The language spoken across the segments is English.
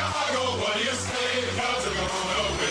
What do you say? The Cubs are gonna win.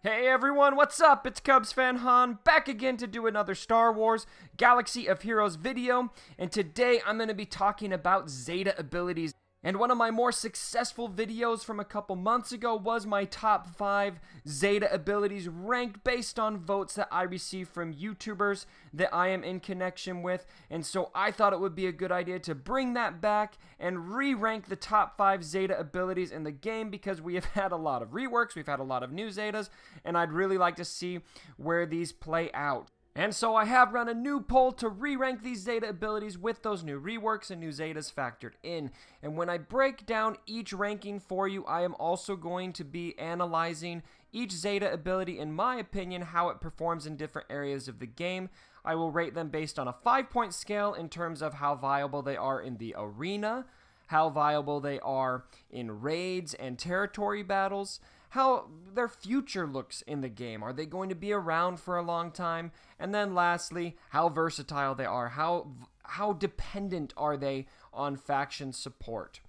Hey everyone, what's up? It's Cubs fan Han, back again to do another Star Wars Galaxy of Heroes video, and today I'm going to be talking about Zeta abilities. And one of my more successful videos from a couple months ago was my top 5 Zeta abilities ranked based on votes that I received from YouTubers that I am in connection with. And so I thought it would be a good idea to bring that back and re-rank the top 5 Zeta abilities in the game, because we have had a lot of reworks, we've had a lot of new Zetas, and I'd really like to see where these play out. And so I have run a new poll to re-rank these Zeta abilities with those new reworks and new Zetas factored in. And when I break down each ranking for you, I am also going to be analyzing each Zeta ability, in my opinion, how it performs in different areas of the game. I will rate them based on a 5-point scale in terms of how viable they are in the arena, how viable they are in raids and territory battles, how their future looks in the game. Are they going to be around for a long time? And then lastly, how versatile they are. How dependent are they on faction support?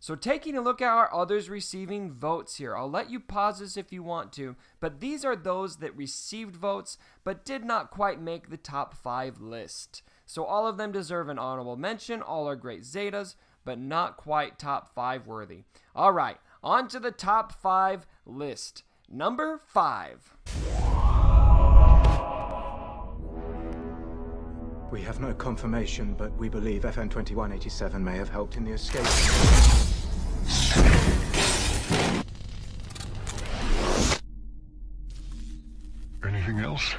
So taking a look at our others receiving votes here, I'll let you pause this if you want to, but these are those that received votes but did not quite make the top 5 list. So all of them deserve an honorable mention, all are great Zetas, but not quite top 5 worthy. Alright, on to the top 5 list. Number 5. We have no confirmation, but we believe FN 2187 may have helped in the escape. Anything else?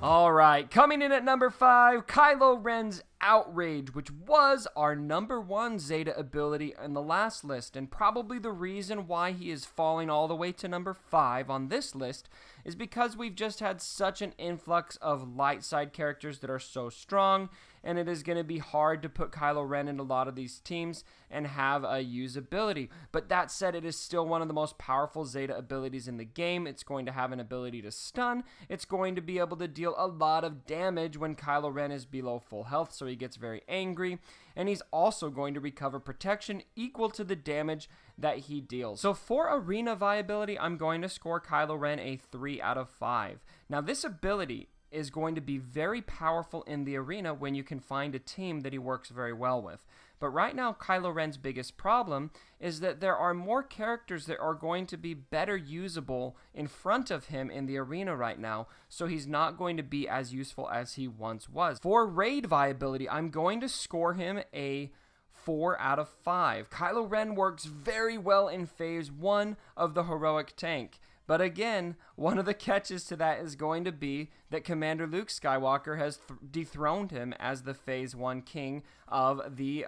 Alright, coming in at number 5, Kylo Ren's Outrage, which was our number 1 Zeta ability in the last list, and probably the reason why he is falling all the way to number 5 on this list is because we've just had such an influx of light side characters that are so strong, and it is going to be hard to put Kylo Ren in a lot of these teams and have a usability. But that said, it is still one of the most powerful Zeta abilities in the game. It's going to have an ability to stun. It's going to be able to deal a lot of damage when Kylo Ren is below full health, so he gets very angry. And he's also going to recover protection equal to the damage that he deals. So for arena viability, I'm going to score Kylo Ren a 3 out of 5. Now this ability is going to be very powerful in the arena when you can find a team that he works very well with. But right now, Kylo Ren's biggest problem is that there are more characters that are going to be better usable in front of him in the arena right now, so he's not going to be as useful as he once was. For raid viability, I'm going to score him a 4 out of 5. Kylo Ren works very well in phase 1 of the heroic tank. But again, one of the catches to that is going to be that Commander Luke Skywalker has dethroned him as the Phase 1 king of the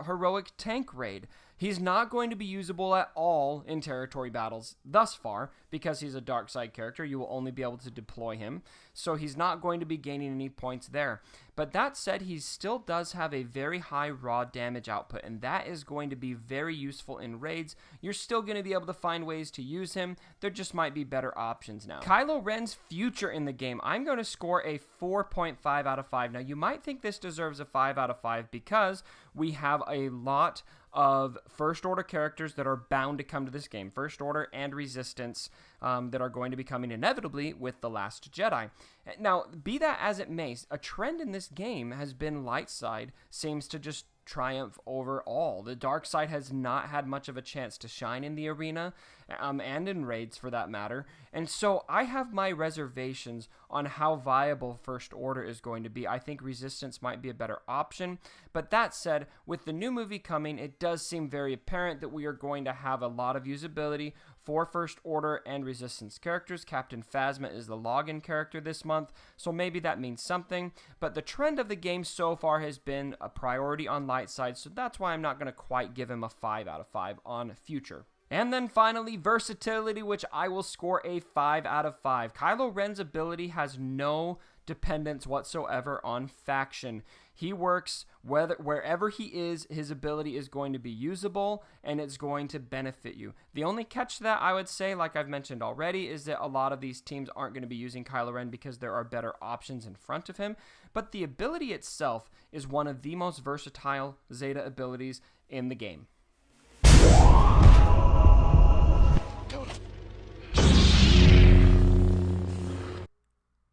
heroic tank raid. He's not going to be usable at all in territory battles thus far, because he's a dark side character. You will only be able to deploy him, so he's not going to be gaining any points there. But that said, he still does have a very high raw damage output, and that is going to be very useful in raids. You're still going to be able to find ways to use him. There just might be better options now. Kylo Ren's future in the game, I'm going to score a 4.5 out of 5. Now, you might think this deserves a 5 out of 5 because we have a lot of First Order characters that are bound to come to this game. First Order and Resistance that are going to be coming inevitably with The Last Jedi. Now, be that as it may, a trend in this game has been light side seems to just triumph over all. The dark side has not had much of a chance to shine in the arena, and in raids for that matter, and so I have my reservations on how viable First Order is going to be. I think Resistance might be a better option, but that said, with the new movie coming, it does seem very apparent that we are going to have a lot of usability for First Order and Resistance characters. Captain Phasma is the login character this month, so maybe that means something, but the trend of the game so far has been a priority on light side, so that's why I'm not going to quite give him a 5 out of 5 on future. And then finally, versatility, which I will score a 5 out of 5. Kylo Ren's ability has no dependence whatsoever on faction. He works wherever he is, his ability is going to be usable and it's going to benefit you. The only catch to that, I would say, like I've mentioned already, is that a lot of these teams aren't going to be using Kylo Ren because there are better options in front of him. But the ability itself is one of the most versatile Zeta abilities in the game.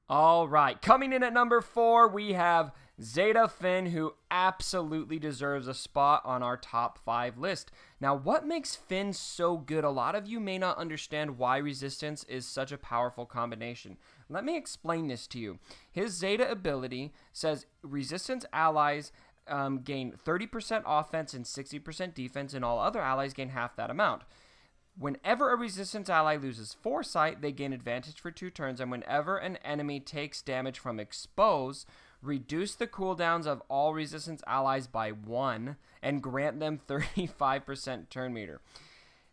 All right, coming in at number 4, we have Zeta Finn, who absolutely deserves a spot on our top 5 list. Now, what makes Finn so good? A lot of you may not understand why Resistance is such a powerful combination. Let me explain this to you. His Zeta ability says Resistance allies gain 30% offense and 60% defense, and all other allies gain half that amount. Whenever a Resistance ally loses Foresight, they gain advantage for 2 turns, and whenever an enemy takes damage from Expose, reduce the cooldowns of all Resistance allies by 1, and grant them 35% turn meter.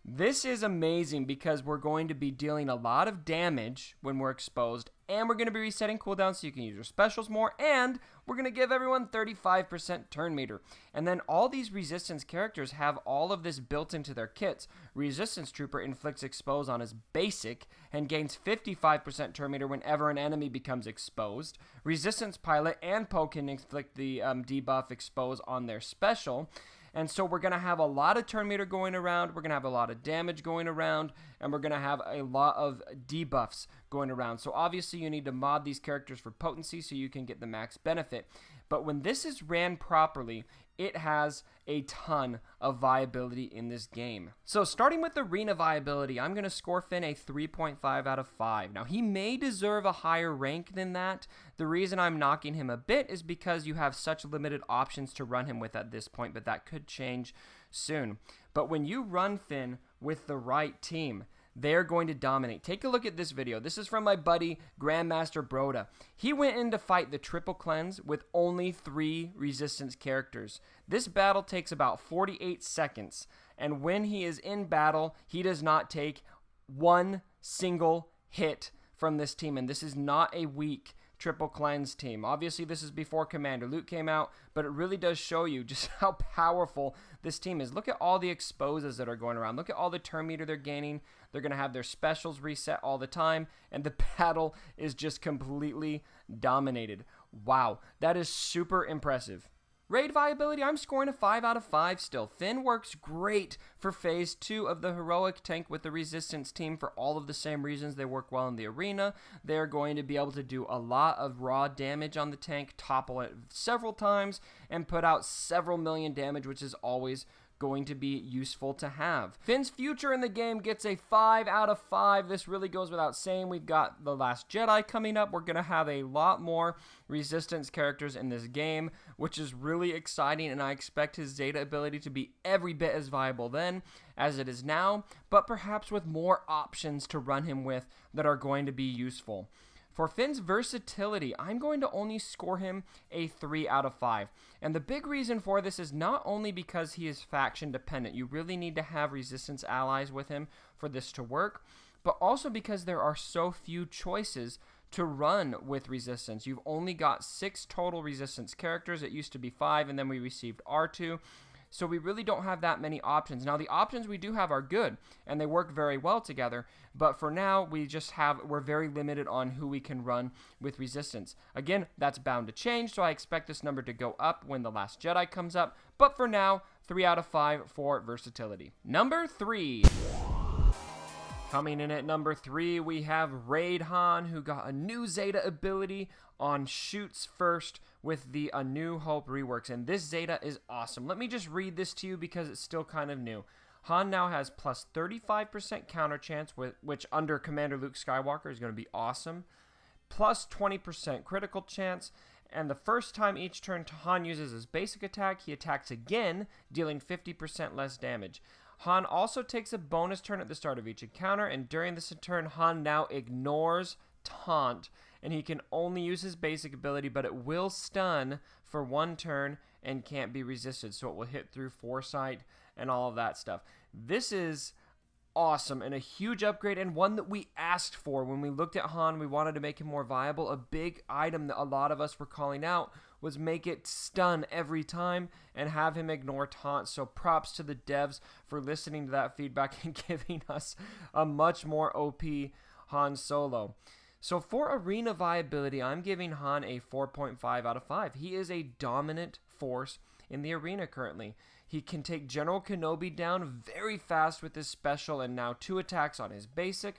This is amazing because we're going to be dealing a lot of damage when we're exposed, and we're going to be resetting cooldowns so you can use your specials more, and we're going to give everyone 35% turn meter. And then all these Resistance characters have all of this built into their kits. Resistance Trooper inflicts expose on his basic and gains 55% turn meter whenever an enemy becomes exposed. Resistance Pilot and Poe can inflict the debuff expose on their special. And so we're going to have a lot of turn meter going around, we're going to have a lot of damage going around, and we're going to have a lot of debuffs going around. So obviously you need to mod these characters for potency so you can get the max benefit. But when this is ran properly, it has a ton of viability in this game. So starting with arena viability, I'm going to score Finn a 3.5 out of 5. Now he may deserve a higher rank than that. The reason I'm knocking him a bit is because you have such limited options to run him with at this point, but that could change soon. But when you run Finn with the right team, they're going to dominate. Take a look at this video. This is from my buddy, Grandmaster Broda. He went in to fight the Triple Cleanse with only 3 Resistance characters. This battle takes about 48 seconds, and when he is in battle, he does not take one single hit from this team, and this is not a weak Triple Cleanse team. Obviously, this is before Commander Luke came out, but it really does show you just how powerful this team is. Look at all the exposes that are going around. Look at all the turn meter they're gaining. They're going to have their specials reset all the time, and the battle is just completely dominated. Wow, that is super impressive. Raid viability, I'm scoring a 5 out of 5 still. Finn works great for Phase 2 of the Heroic tank with the Resistance team for all of the same reasons they work well in the arena. They're going to be able to do a lot of raw damage on the tank, topple it several times, and put out several million damage, which is always going to be useful to have. Finn's future in the game gets a 5 out of 5. This really goes without saying. We've got The Last Jedi coming up. We're going to have a lot more Resistance characters in this game, which is really exciting, and I expect his Zeta ability to be every bit as viable then as it is now, but perhaps with more options to run him with that are going to be useful. For Finn's versatility, I'm going to only score him a 3 out of 5. And the big reason for this is not only because he is faction dependent. You really need to have Resistance allies with him for this to work, but also because there are so few choices to run with Resistance. You've only got 6 total Resistance characters. It used to be 5, and then we received R2. So we really don't have that many options. Now the options we do have are good, and they work very well together, but for now we're very limited on who we can run with Resistance. Again, that's bound to change, so I expect this number to go up when The Last Jedi comes up, but for now, 3 out of 5 for versatility. Number 3. Coming in at number 3, we have Raid Han, who got a new Zeta ability on Shoots First with the A New Hope reworks, and this Zeta is awesome. Let me just read this to you because it's still kind of new. Han now has plus 35% counter chance, which under Commander Luke Skywalker is going to be awesome. Plus 20% critical chance, and the first time each turn Han uses his basic attack, he attacks again, dealing 50% less damage. Han also takes a bonus turn at the start of each encounter, and during this turn, Han now ignores Taunt, and he can only use his basic ability, but it will stun for 1 turn and can't be resisted, so it will hit through Foresight and all of that stuff. This is awesome and a huge upgrade, and one that we asked for when we looked at Han. We wanted to make him more viable. A big item that a lot of us were calling out was make it stun every time and have him ignore taunts. So props to the devs for listening to that feedback and giving us a much more OP Han Solo. So for arena viability, I'm giving Han a 4.5 out of 5. He is a dominant force in the arena currently. He can take General Kenobi down very fast with his special and now 2 attacks on his basic.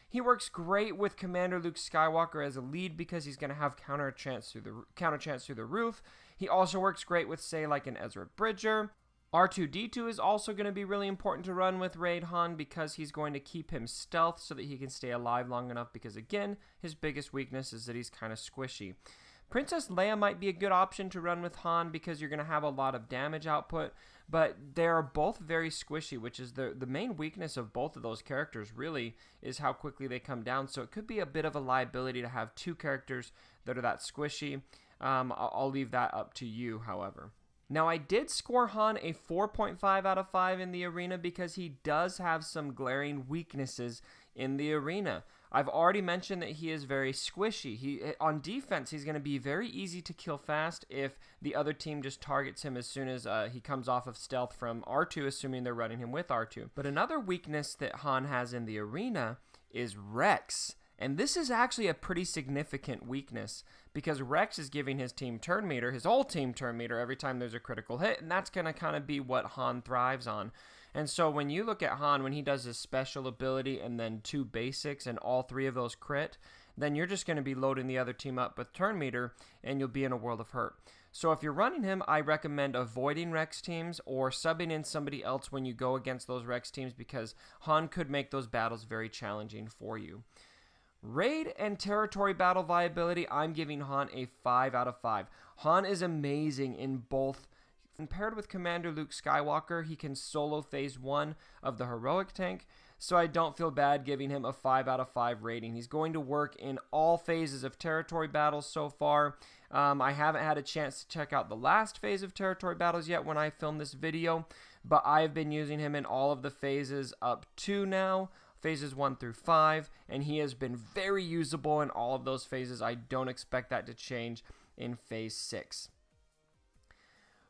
He works great with Commander Luke Skywalker as a lead because he's going to have counter chance through the roof. He also works great with, say, like an Ezra Bridger. R2-D2 is also going to be really important to run with Raid Han because he's going to keep him stealth so that he can stay alive long enough because, again, his biggest weakness is that he's kind of squishy. Princess Leia might be a good option to run with Han because you're going to have a lot of damage output, but they're both very squishy, which is the main weakness of both of those characters, really, is how quickly they come down. So it could be a bit of a liability to have 2 characters that are that squishy. I'll leave that up to you, however. Now, I did score Han a 4.5 out of 5 in the arena because he does have some glaring weaknesses in the arena. I've already mentioned that he is very squishy. On defense, he's going to be very easy to kill fast if the other team just targets him as soon as he comes off of stealth from R2, assuming they're running him with R2. But another weakness that Han has in the arena is Rex. And this is actually a pretty significant weakness because Rex is giving his team turn meter, his whole team turn meter, every time there's a critical hit, and that's going to kind of be what Han thrives on. And so when you look at Han, when he does his special ability and then 2 basics and all 3 of those crit, then you're just going to be loading the other team up with turn meter and you'll be in a world of hurt. So if you're running him, I recommend avoiding Rex teams or subbing in somebody else when you go against those Rex teams because Han could make those battles very challenging for you. Raid and territory battle viability, I'm giving Han a 5 out of 5. Han is amazing in both. Paired with Commander Luke Skywalker, he can solo phase 1 of the heroic tank, so I don't feel bad giving him a 5 out of 5 rating. He's going to work in all phases of territory battles so far. I haven't had a chance to check out the last phase of territory battles yet when I filmed this video, but I've been using him in all of the phases up to now, phases 1 through 5, and he has been very usable in all of those phases. I don't expect that to change in phase 6.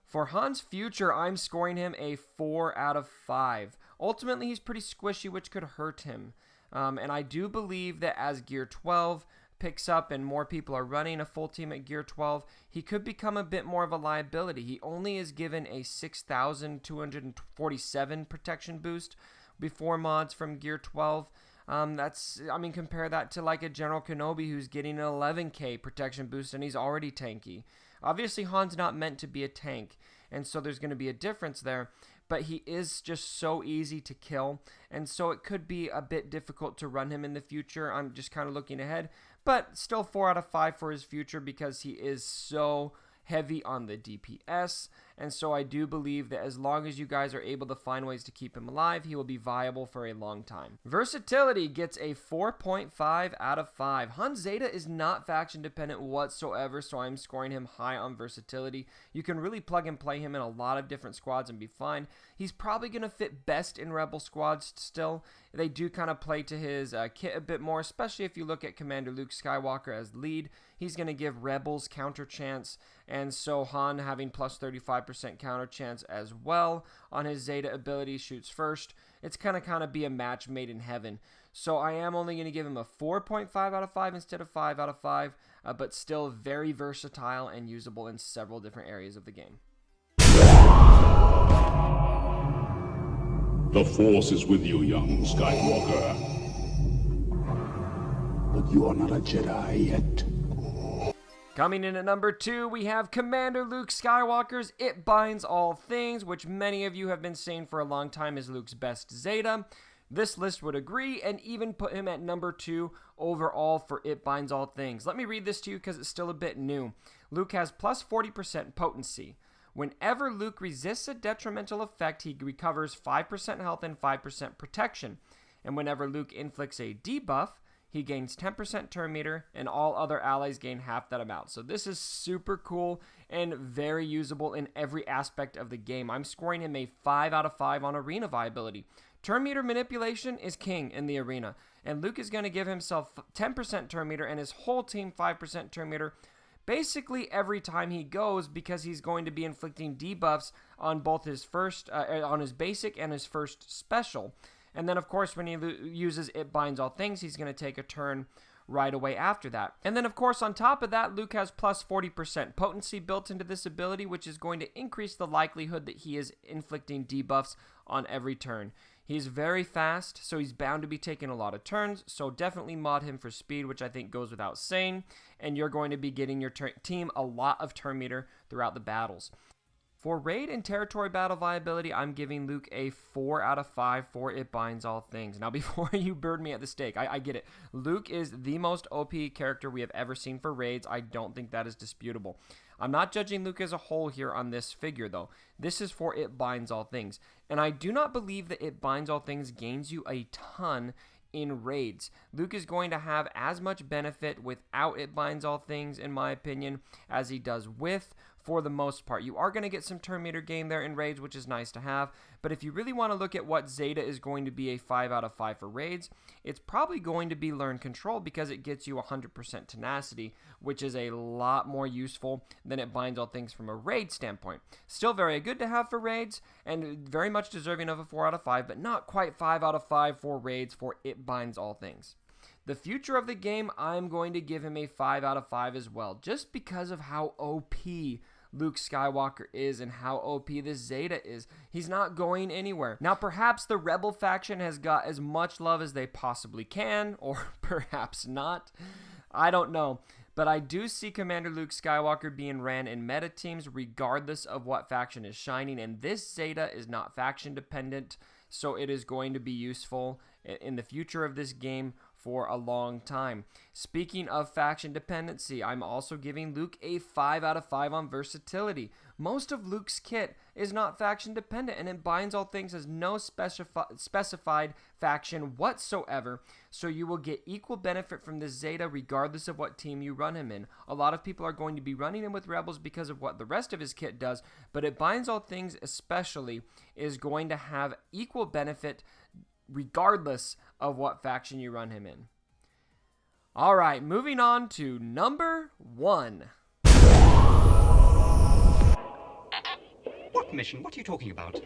For Han's future, I'm scoring him a 4 out of 5. Ultimately, he's pretty squishy, which could hurt him. And I do believe that as Gear 12 picks up and more people are running a full team at Gear 12, he could become a bit more of a liability. He only is given a 6,247 protection boost before mods from Gear 12. Compare that to like a General Kenobi who's getting an 11k protection boost and he's already tanky. Obviously, Han's not meant to be a tank, and so there's going to be a difference there, but he is just so easy to kill, and so it could be a bit difficult to run him in the future. I'm just kind of looking ahead, but still 4 out of 5 for his future because he is so heavy on the DPS, and so I do believe that as long as you guys are able to find ways to keep him alive, he will be viable for a long time. Versatility gets a 4.5 out of 5. Han Zeta is not faction dependent whatsoever, so I'm scoring him high on versatility. You can really plug and play him in a lot of different squads and be fine. He's probably going to fit best in Rebel squads still. They do kind of play to his kit a bit more, especially if you look at Commander Luke Skywalker as lead. He's going to give Rebels counter chance, and so Han having plus 35% counter chance as well on his Zeta ability, shoots first. It's going to kind of be a match made in heaven. So I am only going to give him a 4.5 out of 5 instead of 5 out of 5, but still very versatile and usable in several different areas of the game. The Force is with you, young Skywalker. But you are not a Jedi yet. Coming in at number 2, we have Commander Luke Skywalker's It Binds All Things, which many of you have been saying for a long time is Luke's best Zeta. This list would agree and even put him at number 2 overall for It Binds All Things. Let me read this to you because it's still a bit new. Luke has plus 40% potency. Whenever Luke resists a detrimental effect, he recovers 5% health and 5% protection. And whenever Luke inflicts a debuff, he gains 10% turn meter, and all other allies gain half that amount. So this is super cool and very usable in every aspect of the game. I'm scoring him a 5 out of 5 on arena viability. Turn meter manipulation is king in the arena, and Luke is going to give himself 10% turn meter and his whole team 5% turn meter basically every time he goes, because he's going to be inflicting debuffs on both his on his basic and his first special. And then, of course, when he uses It Binds All Things, he's going to take a turn right away after that. And then, of course, on top of that, Luke has plus 40% potency built into this ability, which is going to increase the likelihood that he is inflicting debuffs on every turn. He's very fast, so he's bound to be taking a lot of turns, so definitely mod him for speed, which I think goes without saying, and you're going to be getting your team a lot of turn meter throughout the battles. For raid and territory battle viability, I'm giving Luke a 4 out of 5 for It Binds All Things. Now, before you burn me at the stake, I get it. Luke is the most OP character we have ever seen for raids. I don't think that is disputable. I'm not judging Luke as a whole here on this figure, though. This is for It Binds All Things. And I do not believe that It Binds All Things gains you a ton in raids. Luke is going to have as much benefit without It Binds All Things, in my opinion, as he does with, for the most part. You are going to get some turn meter gain there in raids, which is nice to have, but if you really want to look at what Zeta is going to be a 5 out of 5 for raids, it's probably going to be Learn Control, because it gets you 100% tenacity, which is a lot more useful than It Binds All Things from a raid standpoint. Still very good to have for raids, and very much deserving of a 4 out of 5, but not quite 5 out of 5 for raids for It Binds All Things. The future of the game, I'm going to give him a 5 out of 5 as well, just because of how OP Luke Skywalker is and how OP this Zeta is. He's not going anywhere. Now, perhaps the Rebel faction has got as much love as they possibly can, or perhaps not. I don't know. But I do see Commander Luke Skywalker being ran in meta teams regardless of what faction is shining, and this Zeta is not faction dependent, so it is going to be useful in the future of this game for a long time. Speaking of faction dependency, I'm also giving Luke a 5 out of 5 on versatility. Most of Luke's kit is not faction dependent, and It Binds All Things has no specified faction whatsoever, so you will get equal benefit from this Zeta regardless of what team you run him in. A lot of people are going to be running him with Rebels because of what the rest of his kit does, but It Binds All Things especially is going to have equal benefit regardless of what faction you run him in. All right, moving on to number 1. What mission? What are you talking about?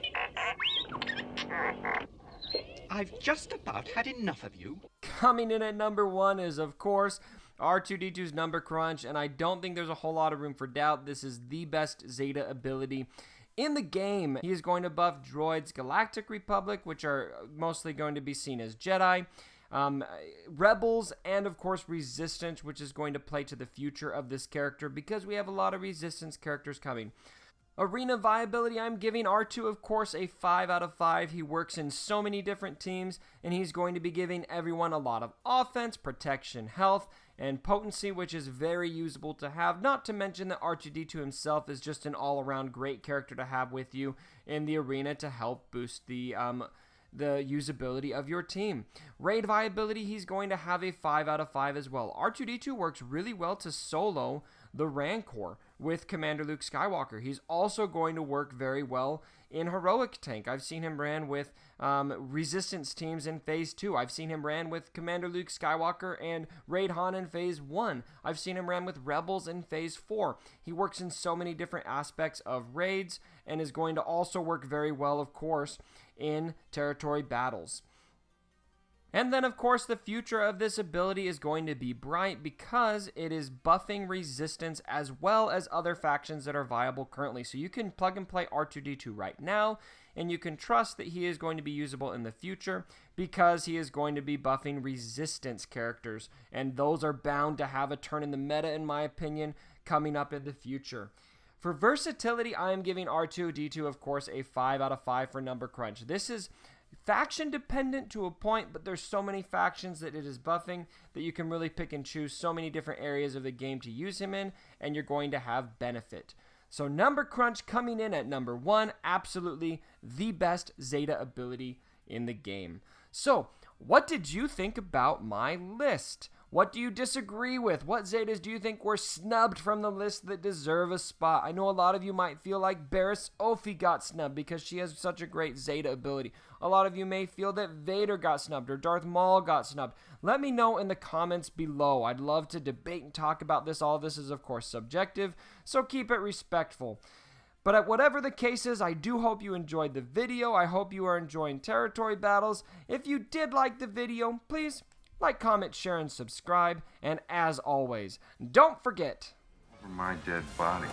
I've just about had enough of you. Coming in at number 1 is, of course, R2-D2's Number Crunch, and I don't think there's a whole lot of room for doubt. This is the best Zeta ability in the game. He is going to buff droids Galactic Republic, which are mostly going to be seen as Jedi, Rebels, and of course Resistance, which is going to play to the future of this character because we have a lot of Resistance characters coming. Arena viability, I'm giving R2, of course, a 5 out of 5. He works in so many different teams, and he's going to be giving everyone a lot of offense, protection, health, and potency, which is very usable to have. Not to mention that R2-D2 himself is just an all-around great character to have with you in the arena to help boost the usability of your team. Raid viability, he's going to have a 5 out of 5 as well. R2-D2 works really well to solo the Rancor with Commander Luke Skywalker. He's also going to work very well in Heroic Tank. I've seen him ran with Resistance teams in Phase 2. I've seen him ran with Commander Luke Skywalker and Raid Han in Phase 1. I've seen him ran with Rebels in Phase 4. He works in so many different aspects of raids and is going to also work very well, of course, in territory battles. And then, of course, the future of this ability is going to be bright because it is buffing Resistance as well as other factions that are viable currently. So you can plug and play R2-D2 right now, and you can trust that he is going to be usable in the future because he is going to be buffing Resistance characters, and those are bound to have a turn in the meta, in my opinion, coming up in the future. For versatility, I am giving R2-D2, of course, a 5 out of 5 for Number Crunch. This is faction dependent to a point, but there's so many factions that it is buffing that you can really pick and choose so many different areas of the game to use him in, and you're going to have benefit. So Number Crunch coming in at number 1, absolutely the best Zeta ability in the game. So what did you think about my list? What do you disagree with? What Zetas do you think were snubbed from the list that deserve a spot? I know a lot of you might feel like Barriss Offee got snubbed because she has such a great Zeta ability. A lot of you may feel that Vader got snubbed or Darth Maul got snubbed. Let me know in the comments below. I'd love to debate and talk about this. All this is, of course, subjective, so keep it respectful. But at whatever the case is, I do hope you enjoyed the video. I hope you are enjoying territory battles. If you did like the video, please like, comment, share, and subscribe. And as always, don't forget... Over my dead body.